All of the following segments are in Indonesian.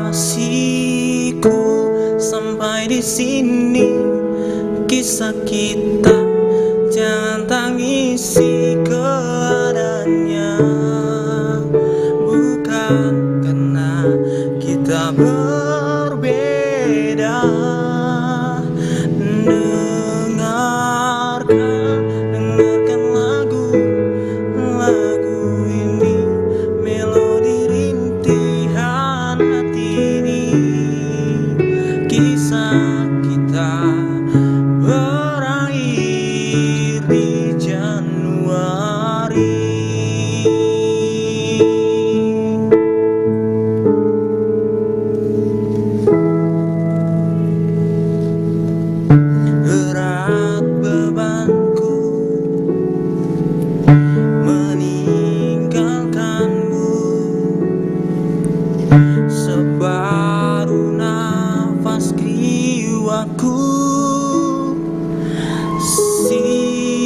Kasihku, sampai di sini kisah kita, jangan tangisi keadaannya. Bukan karena kita berbeda. Dengarkan lagu ini, melodi rintihan hati ini. Kisah kita berakhir di Januari. Berat bebanku meninggalkanmu, separuh nafas jiwaku sirna.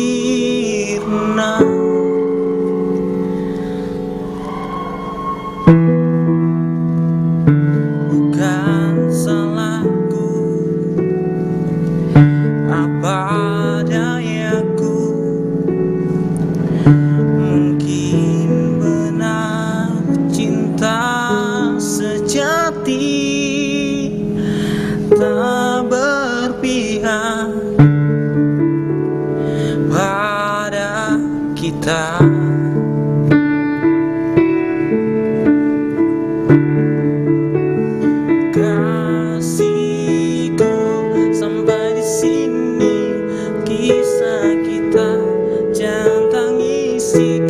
Bukan salahku, apa dayaku, mungkin benar cinta sejati tak berpihak pada kita. Kasihku, sampai di sini kisah kita, jangan tangisi